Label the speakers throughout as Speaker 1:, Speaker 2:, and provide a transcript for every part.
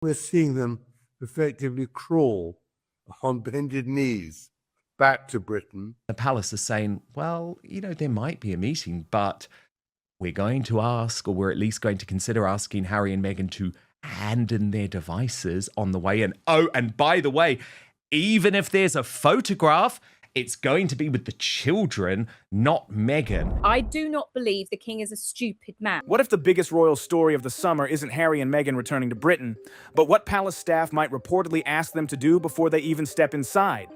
Speaker 1: We're seeing them effectively crawl on bended knees back to Britain.
Speaker 2: The palace is saying, well, there might be a meeting, but we're going to ask, or we're at least going to consider asking Harry and Meghan to hand in their devices on the way in. Oh, and by the way, even if there's a photograph, it's going to be with the children, not Meghan.
Speaker 3: I do not believe the king is a stupid man.
Speaker 4: What if the biggest royal story of the summer isn't Harry and Meghan returning to Britain, but what palace staff might reportedly ask them to do before they even step inside?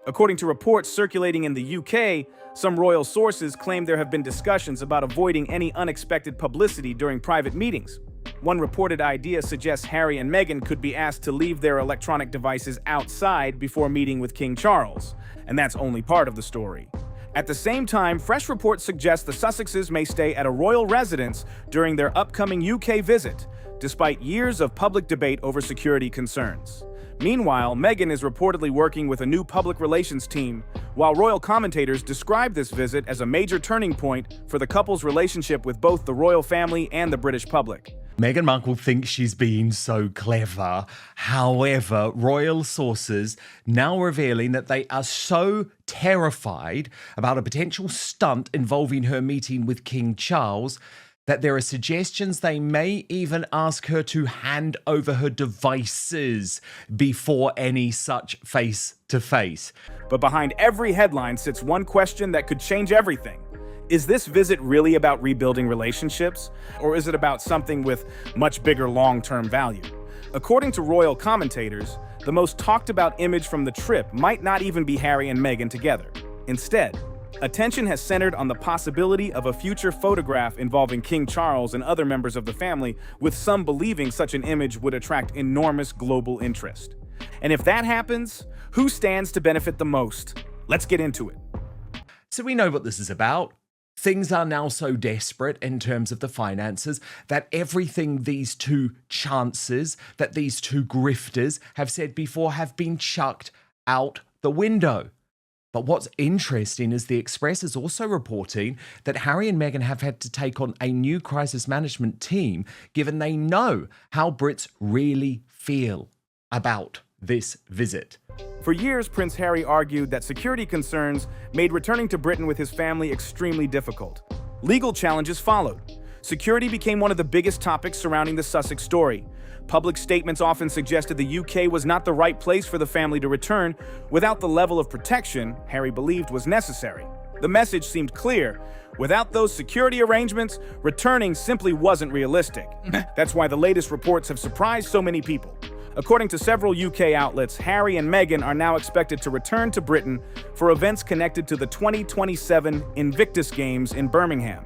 Speaker 4: According to reports circulating in the UK, some royal sources claim there have been discussions about avoiding any unexpected publicity during private meetings. One reported idea suggests Harry and Meghan could be asked to leave their electronic devices outside before meeting with King Charles, and that's only part of the story. At the same time, fresh reports suggest the Sussexes may stay at a royal residence during their upcoming UK visit, despite years of public debate over security concerns. Meanwhile, Meghan is reportedly working with a new public relations team, while royal commentators describe this visit as a major turning point for the couple's relationship with both the royal family and the British public.
Speaker 2: Meghan Markle thinks she's being so clever. However, royal sources now revealing that they are so terrified about a potential stunt involving her meeting with King Charles that there are suggestions they may even ask her to hand over her devices before any such face-to-face.
Speaker 4: But behind every headline sits one question that could change everything. Is this visit really about rebuilding relationships, or is it about something with much bigger long-term value? According to royal commentators, the most talked about image from the trip might not even be Harry and Meghan together. Instead, attention has centered on the possibility of a future photograph involving King Charles and other members of the family, with some believing such an image would attract enormous global interest. And if that happens, who stands to benefit the most? Let's get into it.
Speaker 2: So we know what this is about. Things are now so desperate in terms of the finances that everything these two chances, that these two grifters have said before, have been chucked out the window. But what's interesting is the Express is also reporting that Harry and Meghan have had to take on a new crisis management team, given they know how Brits really feel about this visit.
Speaker 4: For years, Prince Harry argued that security concerns made returning to Britain with his family extremely difficult. Legal challenges followed. Security became one of the biggest topics surrounding the Sussex story. Public statements often suggested the UK was not the right place for the family to return without the level of protection Harry believed was necessary. The message seemed clear. Without those security arrangements, returning simply wasn't realistic. That's why the latest reports have surprised so many people. According to several UK outlets, Harry and Meghan are now expected to return to Britain for events connected to the 2027 Invictus Games in Birmingham.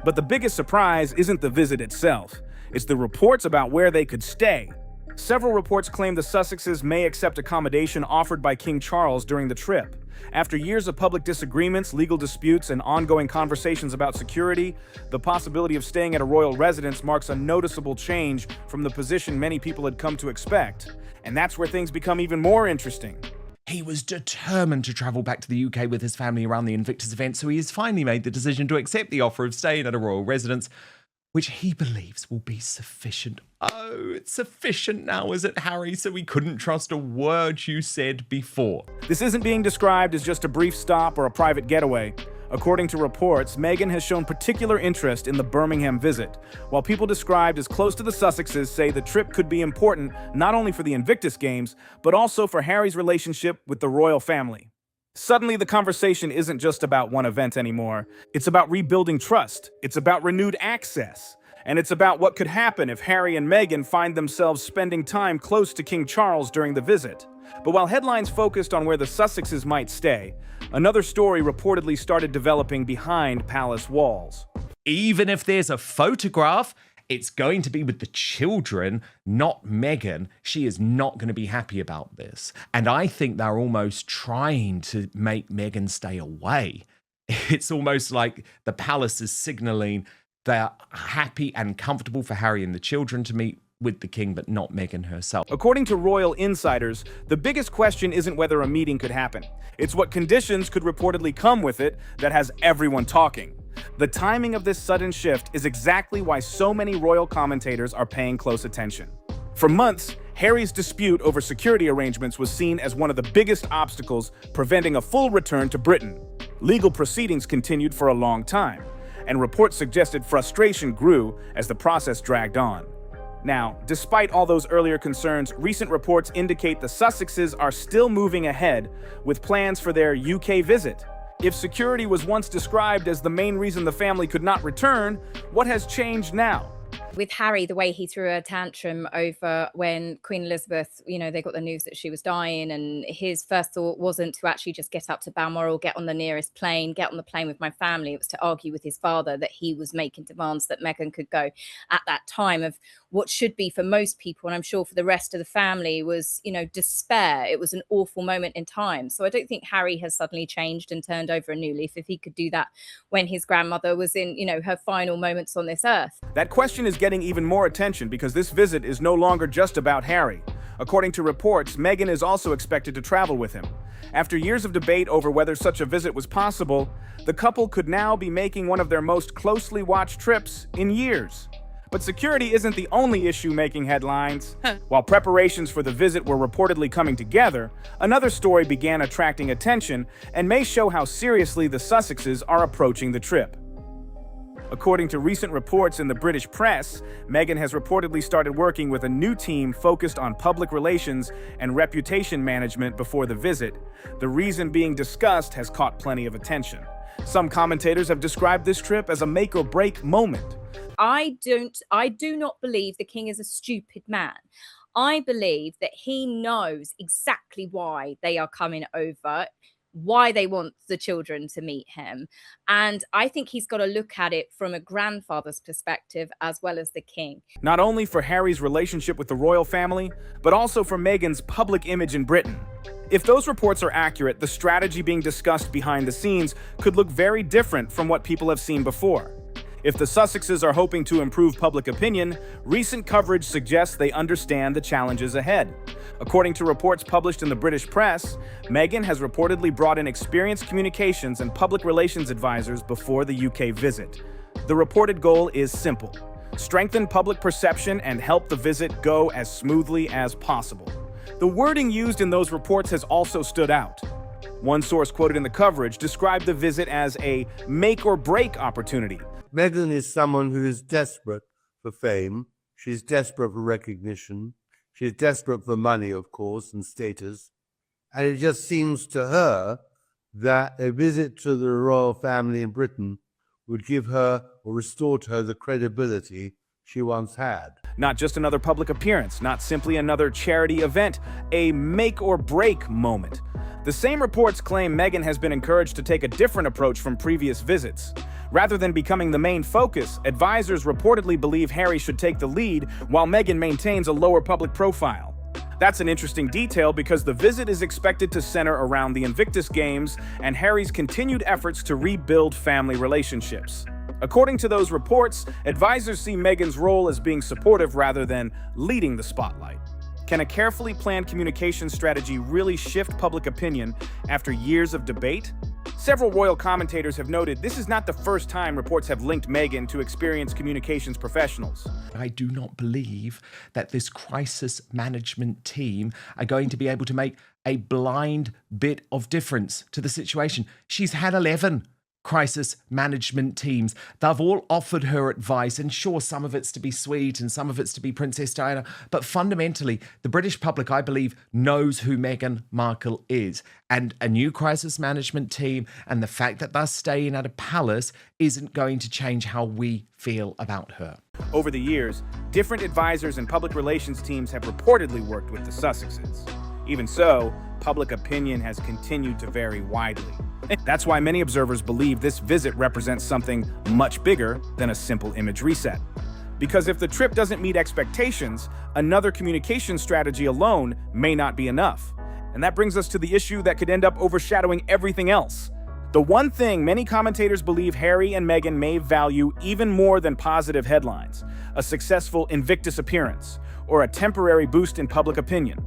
Speaker 4: But the biggest surprise isn't the visit itself. It's the reports about where they could stay. Several reports claim the Sussexes may accept accommodation offered by King Charles during the trip. After years of public disagreements, legal disputes, and ongoing conversations about security, the possibility of staying at a royal residence marks a noticeable change from the position many people had come to expect. And that's where things become even more interesting.
Speaker 2: He was determined to travel back to the UK with his family around the Invictus event, so he has finally made the decision to accept the offer of staying at a royal residence, which he believes will be sufficient. Oh, it's sufficient now, is it, Harry? So we couldn't trust a word you said before.
Speaker 4: This isn't being described as just a brief stop or a private getaway. According to reports, Meghan has shown particular interest in the Birmingham visit, while people described as close to the Sussexes say the trip could be important not only for the Invictus Games, but also for Harry's relationship with the royal family. Suddenly, the conversation isn't just about one event anymore. It's about rebuilding trust. It's about renewed access. And it's about what could happen if Harry and Meghan find themselves spending time close to King Charles during the visit. But while headlines focused on where the Sussexes might stay, another story reportedly started developing behind palace walls.
Speaker 2: Even if there's a photograph, it's going to be with the children, not Meghan. She is not going to be happy about this. And I think they're almost trying to make Meghan stay away. It's almost like the palace is signaling they're happy and comfortable for Harry and the children to meet with the king, but not Meghan herself.
Speaker 4: According to royal insiders, the biggest question isn't whether a meeting could happen. It's what conditions could reportedly come with it that has everyone talking. The timing of this sudden shift is exactly why so many royal commentators are paying close attention. For months, Harry's dispute over security arrangements was seen as one of the biggest obstacles preventing a full return to Britain. Legal proceedings continued for a long time, and reports suggested frustration grew as the process dragged on. Now, despite all those earlier concerns, recent reports indicate the Sussexes are still moving ahead with plans for their UK visit. If security was once described as the main reason the family could not return, what has changed now?
Speaker 3: With Harry, the way he threw a tantrum over when Queen Elizabeth, they got the news that she was dying, and his first thought wasn't to actually just get up to Balmoral, get on the nearest plane, get on the plane with my family. It was to argue with his father that he was making demands that Meghan could go at that time of what should be for most people, and I'm sure for the rest of the family, was, despair. It was an awful moment in time. So I don't think Harry has suddenly changed and turned over a new leaf if he could do that when his grandmother was in, her final moments on this earth.
Speaker 4: That question is getting even more attention because this visit is no longer just about Harry. According to reports, Meghan is also expected to travel with him. After years of debate over whether such a visit was possible, the couple could now be making one of their most closely watched trips in years. But security isn't the only issue making headlines. While preparations for the visit were reportedly coming together, another story began attracting attention and may show how seriously the Sussexes are approaching the trip. According to recent reports in the British press, Meghan has reportedly started working with a new team focused on public relations and reputation management before the visit. The reason being discussed has caught plenty of attention. Some commentators have described this trip as a make-or-break moment.
Speaker 3: I do not believe the king is a stupid man. I believe that he knows exactly why they are coming over, why they want the children to meet him. And I think he's got to look at it from a grandfather's perspective as well as the king.
Speaker 4: Not only for Harry's relationship with the royal family, but also for Meghan's public image in Britain. If those reports are accurate, the strategy being discussed behind the scenes could look very different from what people have seen before. If the Sussexes are hoping to improve public opinion, recent coverage suggests they understand the challenges ahead. According to reports published in the British press, Meghan has reportedly brought in experienced communications and public relations advisors before the UK visit. The reported goal is simple: strengthen public perception and help the visit go as smoothly as possible. The wording used in those reports has also stood out. One source quoted in the coverage described the visit as a make-or-break opportunity.
Speaker 1: Meghan is someone who is desperate for fame. She's desperate for recognition. She's desperate for money, of course, and status. And it just seems to her that a visit to the royal family in Britain would give her or restore to her the credibility she once had.
Speaker 4: Not just another public appearance, not simply another charity event, a make-or-break moment. The same reports claim Meghan has been encouraged to take a different approach from previous visits. Rather than becoming the main focus, advisors reportedly believe Harry should take the lead while Meghan maintains a lower public profile. That's an interesting detail because the visit is expected to center around the Invictus Games and Harry's continued efforts to rebuild family relationships. According to those reports, advisors see Meghan's role as being supportive rather than leading the spotlight. Can a carefully planned communication strategy really shift public opinion after years of debate? Several royal commentators have noted this is not the first time reports have linked Meghan to experienced communications professionals.
Speaker 2: I do not believe that this crisis management team are going to be able to make a blind bit of difference to the situation. She's had 11 crisis management teams. They've all offered her advice, and sure, some of it's to be sweet and some of it's to be Princess Diana, but fundamentally, the British public, I believe, knows who Meghan Markle is. And a new crisis management team and the fact that they're staying at a palace isn't going to change how we feel about her.
Speaker 4: Over the years, different advisors and public relations teams have reportedly worked with the Sussexes. Even so, public opinion has continued to vary widely. That's why many observers believe this visit represents something much bigger than a simple image reset. Because if the trip doesn't meet expectations, another communication strategy alone may not be enough. And that brings us to the issue that could end up overshadowing everything else. The one thing many commentators believe Harry and Meghan may value even more than positive headlines: a successful Invictus appearance, or a temporary boost in public opinion.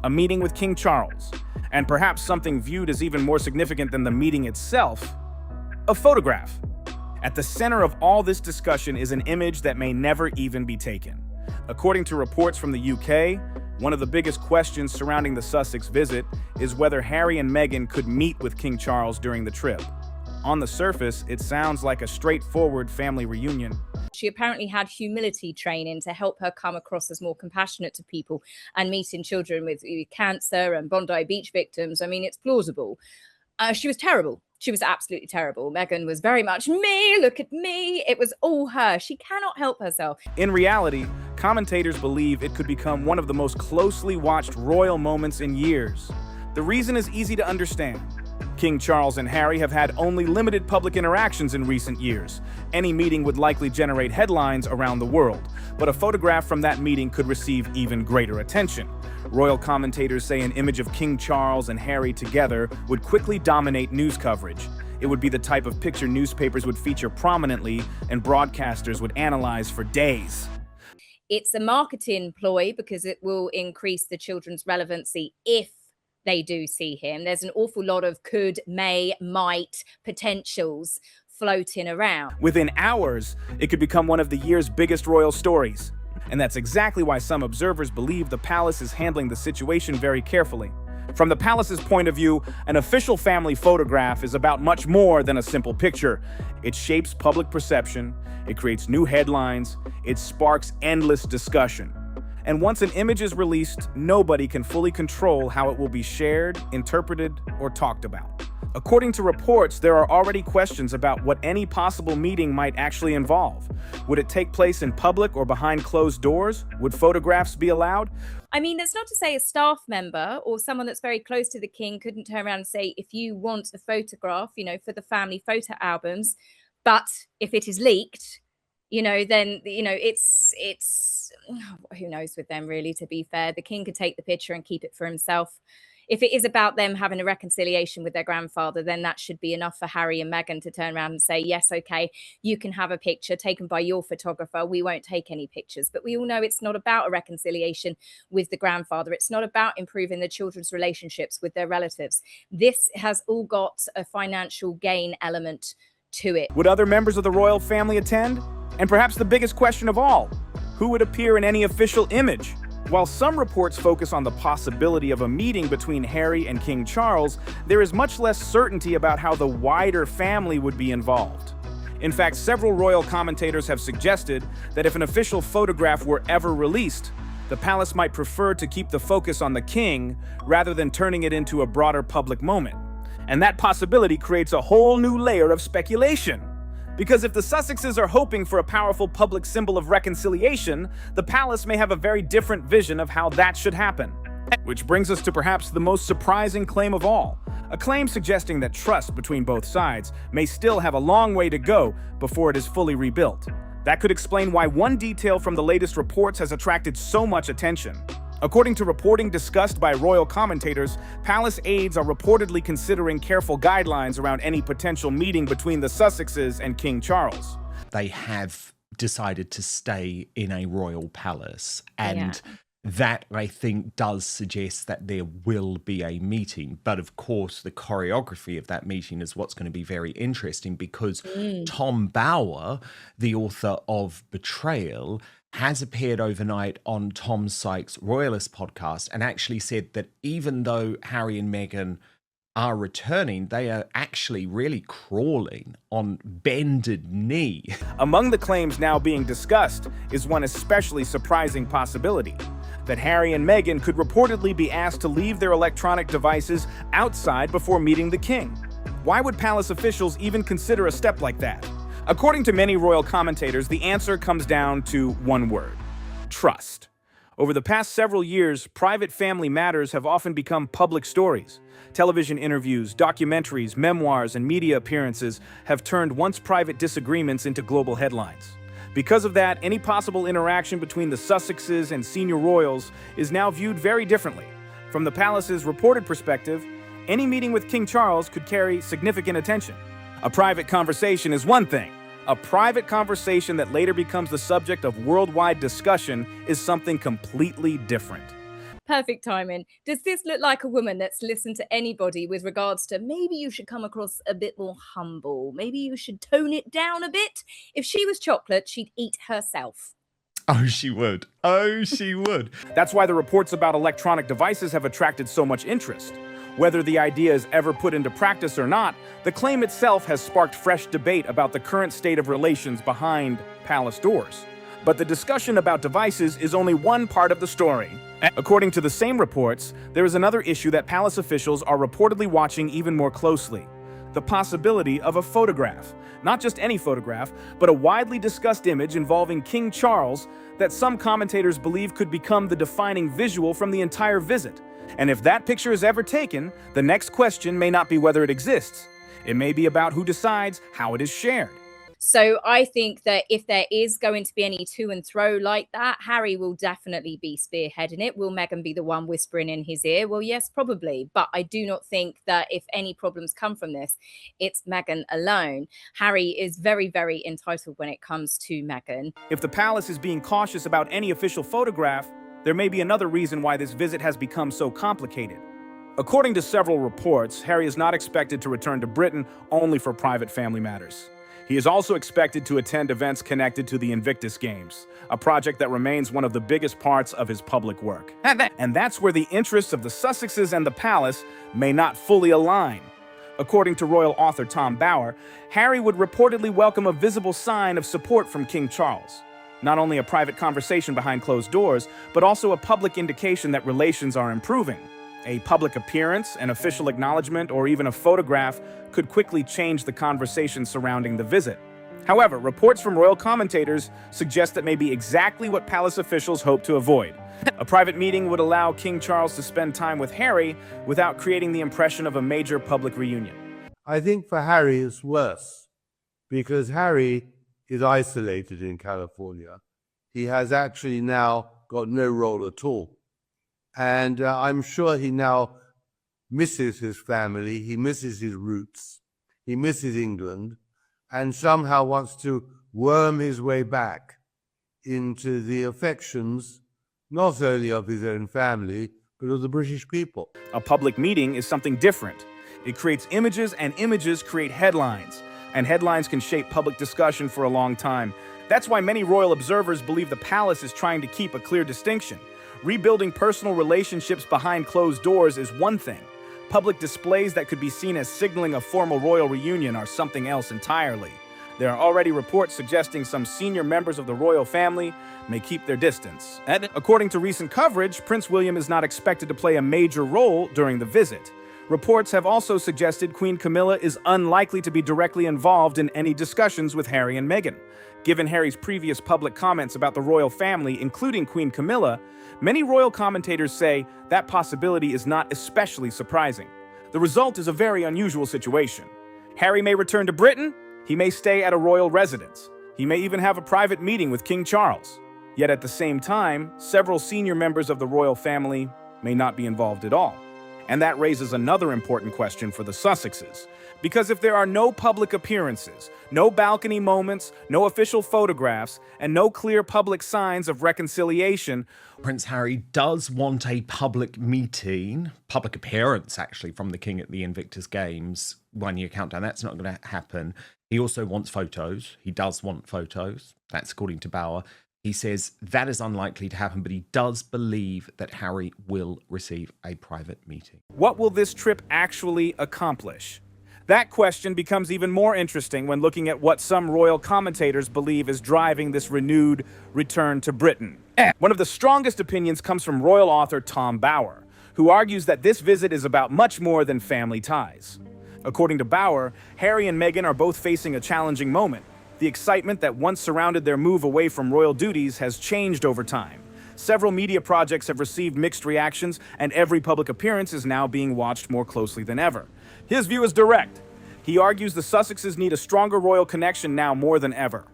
Speaker 4: A meeting with King Charles, and perhaps something viewed as even more significant than the meeting itself, a photograph. At the center of all this discussion is an image that may never even be taken. According to reports from the UK, one of the biggest questions surrounding the Sussex visit is whether Harry and Meghan could meet with King Charles during the trip. On the surface, it sounds like a straightforward family reunion.
Speaker 3: She apparently had humility training to help her come across as more compassionate to people and meeting children with cancer and Bondi Beach victims. I mean, it's plausible. She was terrible. She was absolutely terrible. Meghan was very much me, look at me. It was all her. She cannot help herself.
Speaker 4: In reality, commentators believe it could become one of the most closely watched royal moments in years. The reason is easy to understand. King Charles and Harry have had only limited public interactions in recent years. Any meeting would likely generate headlines around the world, but a photograph from that meeting could receive even greater attention. Royal commentators say an image of King Charles and Harry together would quickly dominate news coverage. It would be the type of picture newspapers would feature prominently and broadcasters would analyze for days.
Speaker 3: It's a marketing ploy because it will increase the children's relevancy if they do see him. There's an awful lot of could, may, might, potentials floating around.
Speaker 4: Within hours, it could become one of the year's biggest royal stories. And that's exactly why some observers believe the palace is handling the situation very carefully. From the palace's point of view, an official family photograph is about much more than a simple picture. It shapes public perception, it creates new headlines, it sparks endless discussion. And once an image is released, nobody can fully control how it will be shared, interpreted, or talked about. According to reports, there are already questions about what any possible meeting might actually involve. Would it take place in public or behind closed doors? Would photographs be allowed?
Speaker 3: I mean, that's not to say a staff member or someone that's very close to the king couldn't turn around and say, if you want a photograph, for the family photo albums, but if it is leaked, then, it's who knows with them, really, to be fair. The king could take the picture and keep it for himself. If it is about them having a reconciliation with their grandfather, then that should be enough for Harry and Meghan to turn around and say, yes, okay, you can have a picture taken by your photographer. We won't take any pictures. But we all know it's not about a reconciliation with the grandfather. It's not about improving the children's relationships with their relatives. This has all got a financial gain element to it.
Speaker 4: Would other members of the royal family attend? And perhaps the biggest question of all, who would appear in any official image? While some reports focus on the possibility of a meeting between Harry and King Charles, there is much less certainty about how the wider family would be involved. In fact, several royal commentators have suggested that if an official photograph were ever released, the palace might prefer to keep the focus on the king rather than turning it into a broader public moment. And that possibility creates a whole new layer of speculation. Because if the Sussexes are hoping for a powerful public symbol of reconciliation, the palace may have a very different vision of how that should happen. Which brings us to perhaps the most surprising claim of all, a claim suggesting that trust between both sides may still have a long way to go before it is fully rebuilt. That could explain why one detail from the latest reports has attracted so much attention. According to reporting discussed by royal commentators, palace aides are reportedly considering careful guidelines around any potential meeting between the Sussexes and King Charles.
Speaker 2: They have decided to stay in a royal palace, and that, I think, does suggest that there will be a meeting. But of course, the choreography of that meeting is what's going to be very interesting, because Tom Bower, the author of Betrayal, has appeared overnight on Tom Sykes' Royalist podcast and actually said that even though Harry and Meghan are returning, they are actually really crawling on bended knee.
Speaker 4: Among the claims now being discussed is one especially surprising possibility, that Harry and Meghan could reportedly be asked to leave their electronic devices outside before meeting the king. Why would palace officials even consider a step like that? According to many royal commentators, the answer comes down to one word: trust. Over the past several years, private family matters have often become public stories. Television interviews, documentaries, memoirs, and media appearances have turned once private disagreements into global headlines. Because of that, any possible interaction between the Sussexes and senior royals is now viewed very differently. From the palace's reported perspective, any meeting with King Charles could carry significant attention. A private conversation is one thing. A private conversation that later becomes the subject of worldwide discussion is something completely different.
Speaker 3: Perfect timing. Does this look like a woman that's listened to anybody with regards to maybe you should come across a bit more humble? Maybe you should tone it down a bit? If she was chocolate, she'd eat herself.
Speaker 2: Oh, she would. Oh, she would.
Speaker 4: That's why the reports about electronic devices have attracted so much interest. Whether the idea is ever put into practice or not, the claim itself has sparked fresh debate about the current state of relations behind palace doors. But the discussion about devices is only one part of the story. According to the same reports, there is another issue that palace officials are reportedly watching even more closely: the possibility of a photograph. Not just any photograph, but a widely discussed image involving King Charles that some commentators believe could become the defining visual from the entire visit. And if that picture is ever taken, the next question may not be whether it exists. It may be about who decides how it is shared.
Speaker 3: So I think that if there is going to be any to and fro like that, Harry will definitely be spearheading it. Will Meghan be the one whispering in his ear? Well, yes, probably. But I do not think that if any problems come from this, it's Meghan alone. Harry is very, very entitled when it comes to Meghan.
Speaker 4: If the palace is being cautious about any official photograph, there may be another reason why this visit has become so complicated. According to several reports, Harry is not expected to return to Britain only for private family matters. He is also expected to attend events connected to the Invictus Games, a project that remains one of the biggest parts of his public work. And that's where the interests of the Sussexes and the palace may not fully align. According to royal author Tom Bower, Harry would reportedly welcome a visible sign of support from King Charles. Not only a private conversation behind closed doors, but also a public indication that relations are improving. A public appearance, an official acknowledgement, or even a photograph could quickly change the conversation surrounding the visit. However, reports from royal commentators suggest that may be exactly what palace officials hope to avoid. A private meeting would allow King Charles to spend time with Harry without creating the impression of a major public reunion.
Speaker 1: I think for Harry it's worse, because Harry is isolated in California. He has actually now got no role at all. And I'm sure he now misses his family, he misses his roots, he misses England, and somehow wants to worm his way back into the affections not only of his own family, but of the British people.
Speaker 4: A public meeting is something different. It creates images, and images create headlines. And headlines can shape public discussion for a long time. That's why many royal observers believe the palace is trying to keep a clear distinction. Rebuilding personal relationships behind closed doors is one thing. Public displays that could be seen as signaling a formal royal reunion are something else entirely. There are already reports suggesting some senior members of the royal family may keep their distance. And according to recent coverage, Prince William is not expected to play a major role during the visit. Reports have also suggested Queen Camilla is unlikely to be directly involved in any discussions with Harry and Meghan. Given Harry's previous public comments about the royal family, including Queen Camilla, many royal commentators say that possibility is not especially surprising. The result is a very unusual situation. Harry may return to Britain, he may stay at a royal residence, he may even have a private meeting with King Charles. Yet at the same time, several senior members of the royal family may not be involved at all. And that raises another important question for the Sussexes. Because if there are no public appearances, no balcony moments, no official photographs, and no clear public signs of reconciliation,
Speaker 2: Prince Harry does want a public meeting, public appearance actually, from the King at the Invictus Games 1 year countdown. That's not going to happen. He also wants photos. He does want photos. That's according to Bower. He says that is unlikely to happen, but he does believe that Harry will receive a private meeting.
Speaker 4: What will this trip actually accomplish? That question becomes even more interesting when looking at what some royal commentators believe is driving this renewed return to Britain. One of the strongest opinions comes from royal author Tom Bower, who argues that this visit is about much more than family ties. According to Bower, Harry and Meghan are both facing a challenging moment. The excitement that once surrounded their move away from royal duties has changed over time. Several media projects have received mixed reactions, and every public appearance is now being watched more closely than ever. His view is direct. He argues the Sussexes need a stronger royal connection now more than ever.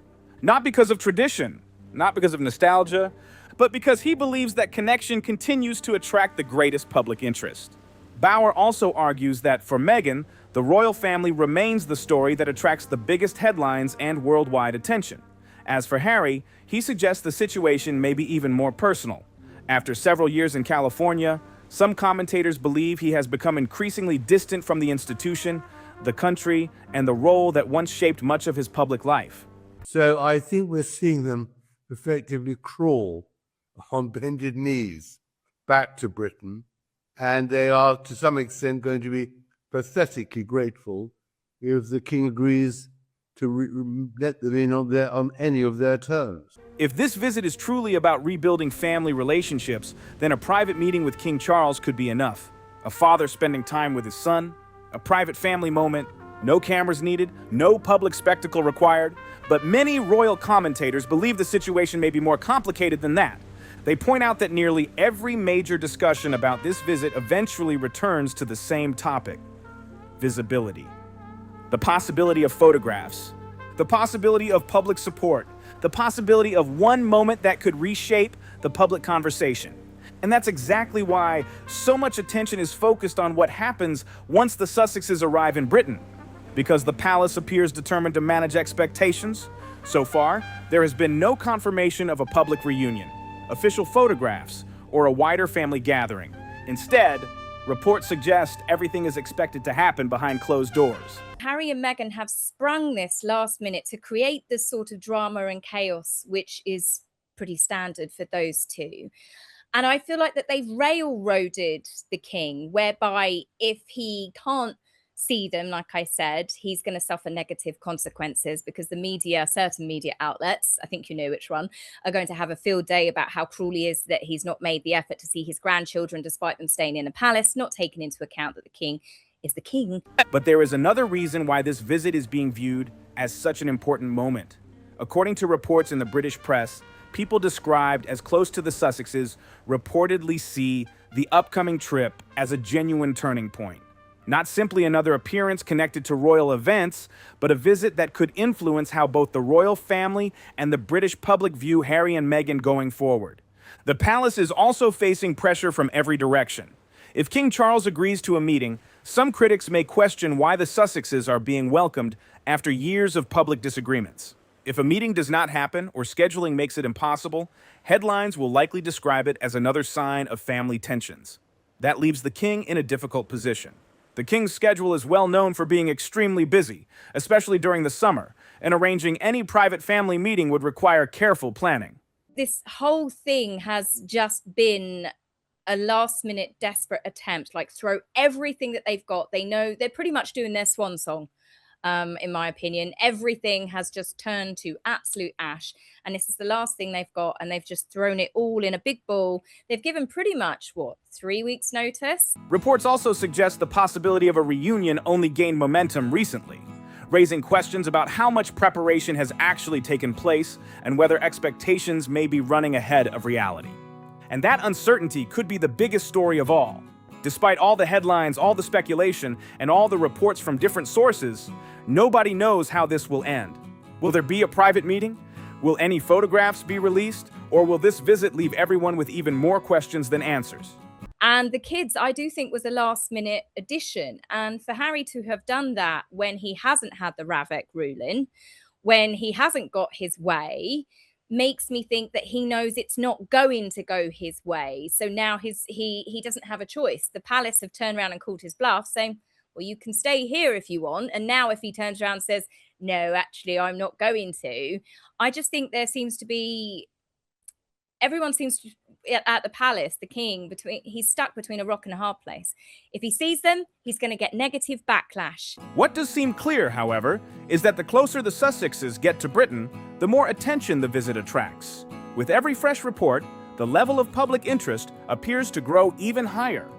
Speaker 4: Not because of tradition, not because of nostalgia, but because he believes that connection continues to attract the greatest public interest. Bower also argues that for Meghan, the royal family remains the story that attracts the biggest headlines and worldwide attention. As for Harry, he suggests the situation may be even more personal. After several years in California, some commentators believe he has become increasingly distant from the institution, the country, and the role that once shaped much of his public life.
Speaker 1: So I think we're seeing them effectively crawl on bended knees back to Britain, and they are to some extent going to be pathetically grateful if the king agrees to let them in on any of their terms.
Speaker 4: If this visit is truly about rebuilding family relationships, then a private meeting with King Charles could be enough. A father spending time with his son, a private family moment, no cameras needed, no public spectacle required. But many royal commentators believe the situation may be more complicated than that. They point out that nearly every major discussion about this visit eventually returns to the same topic: visibility. The possibility of photographs, the possibility of public support, the possibility of one moment that could reshape the public conversation. And that's exactly why so much attention is focused on what happens once the Sussexes arrive in Britain. Because the palace appears determined to manage expectations, so far, there has been no confirmation of a public reunion, official photographs, or a wider family gathering. Instead, reports suggest everything is expected to happen behind closed doors.
Speaker 3: Harry and Meghan have sprung this last minute to create this sort of drama and chaos, which is pretty standard for those two. And I feel like that they've railroaded the king, whereby if he can't see them, like I said, he's going to suffer negative consequences because the media, certain media outlets, I think you know which one, are going to have a field day about how cruel he is that he's not made the effort to see his grandchildren despite them staying in a palace, not taking into account that the king is the king.
Speaker 4: But there is another reason why this visit is being viewed as such an important moment. According to reports in the British press, people described as close to the Sussexes reportedly see the upcoming trip as a genuine turning point. Not simply another appearance connected to royal events, but a visit that could influence how both the royal family and the British public view Harry and Meghan going forward. The palace is also facing pressure from every direction. If King Charles agrees to a meeting, some critics may question why the Sussexes are being welcomed after years of public disagreements. If a meeting does not happen or scheduling makes it impossible, headlines will likely describe it as another sign of family tensions. That leaves the king in a difficult position. The king's schedule is well known for being extremely busy, especially during the summer, and arranging any private family meeting would require careful planning.
Speaker 3: This whole thing has just been a last-minute desperate attempt, like throw everything that they've got. They know they're pretty much doing their swan song. In my opinion, everything has just turned to absolute ash, and this is the last thing they've got, and they've just thrown it all in a big ball. They've given pretty much 3 weeks notice.
Speaker 4: Reports also suggest the possibility of a reunion only gained momentum recently, raising questions about how much preparation has actually taken place and whether expectations may be running ahead of reality. And that uncertainty could be the biggest story of all. Despite all the headlines, all the speculation, and all the reports from different sources, nobody knows how this will end. Will there be a private meeting? Will any photographs be released? Or will this visit leave everyone with even more questions than answers?
Speaker 3: And the kids, I do think, was a last-minute addition. And for Harry to have done that when he hasn't had the Ravek ruling, when he hasn't got his way, makes me think that he knows it's not going to go his way. So now he doesn't have a choice. The palace have turned around and called his bluff, saying, well, you can stay here if you want. And now if he turns around and says, no, actually, I'm not going to, I just think there seems to be, everyone seems to, at the palace, the king, he's stuck between a rock and a hard place. If he sees them, he's going to get negative backlash.
Speaker 4: What does seem clear, however, is that the closer the Sussexes get to Britain, the more attention the visit attracts. With every fresh report, the level of public interest appears to grow even higher.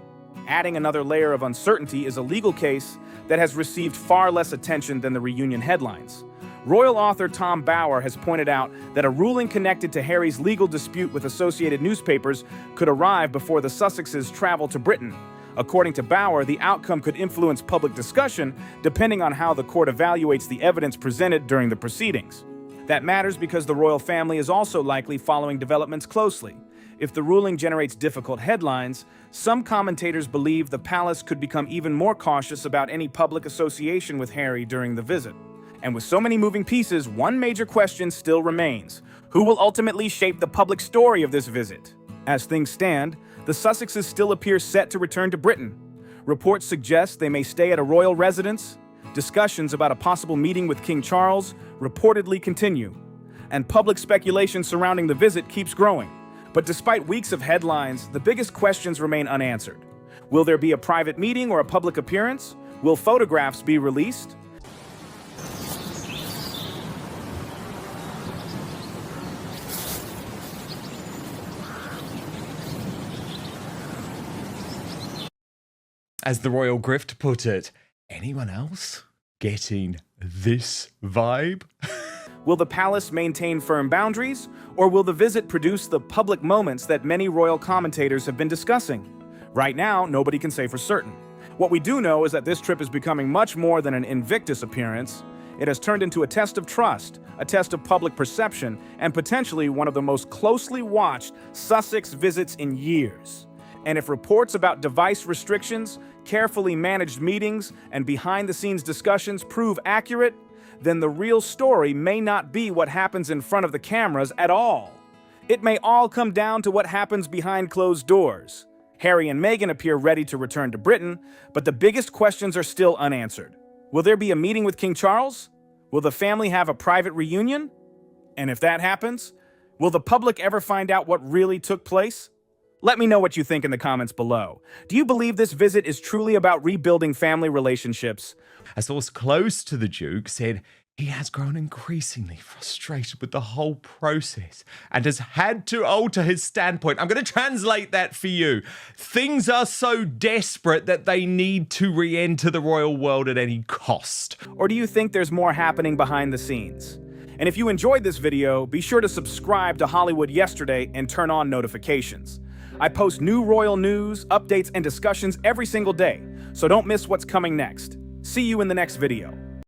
Speaker 4: Adding another layer of uncertainty is a legal case that has received far less attention than the reunion headlines. Royal author Tom Bower has pointed out that a ruling connected to Harry's legal dispute with Associated Newspapers could arrive before the Sussexes travel to Britain. According to Bower, the outcome could influence public discussion depending on how the court evaluates the evidence presented during the proceedings. That matters because the royal family is also likely following developments closely. If the ruling generates difficult headlines, some commentators believe the palace could become even more cautious about any public association with Harry during the visit. And with so many moving pieces, one major question still remains: who will ultimately shape the public story of this visit? As things stand, the Sussexes still appear set to return to Britain. Reports suggest they may stay at a royal residence. Discussions about a possible meeting with King Charles reportedly continue. and public speculation surrounding the visit keeps growing. But despite weeks of headlines, the biggest questions remain unanswered. Will there be a private meeting or a public appearance? Will photographs be released?
Speaker 2: As the royal grift put it, anyone else getting this vibe?
Speaker 4: Will the palace maintain firm boundaries, or will the visit produce the public moments that many royal commentators have been discussing? Right now, nobody can say for certain. What we do know is that this trip is becoming much more than an Invictus appearance. It has turned into a test of trust, a test of public perception, and potentially one of the most closely watched Sussex visits in years. And if reports about device restrictions, carefully managed meetings, and behind-the-scenes discussions prove accurate, then the real story may not be what happens in front of the cameras at all. It may all come down to what happens behind closed doors. Harry and Meghan appear ready to return to Britain, but the biggest questions are still unanswered. Will there be a meeting with King Charles? Will the family have a private reunion? And if that happens, will the public ever find out what really took place? Let me know what you think in the comments below. Do you believe this visit is truly about rebuilding family relationships?
Speaker 2: A source close to the Duke said he has grown increasingly frustrated with the whole process and has had to alter his standpoint. I'm going to translate that for you. Things are so desperate that they need to re-enter the royal world at any cost.
Speaker 4: Or do you think there's more happening behind the scenes? And if you enjoyed this video, be sure to subscribe to Hollywood Yesterday and turn on notifications. I post new royal news, updates, and discussions every single day, so don't miss what's coming next. See you in the next video.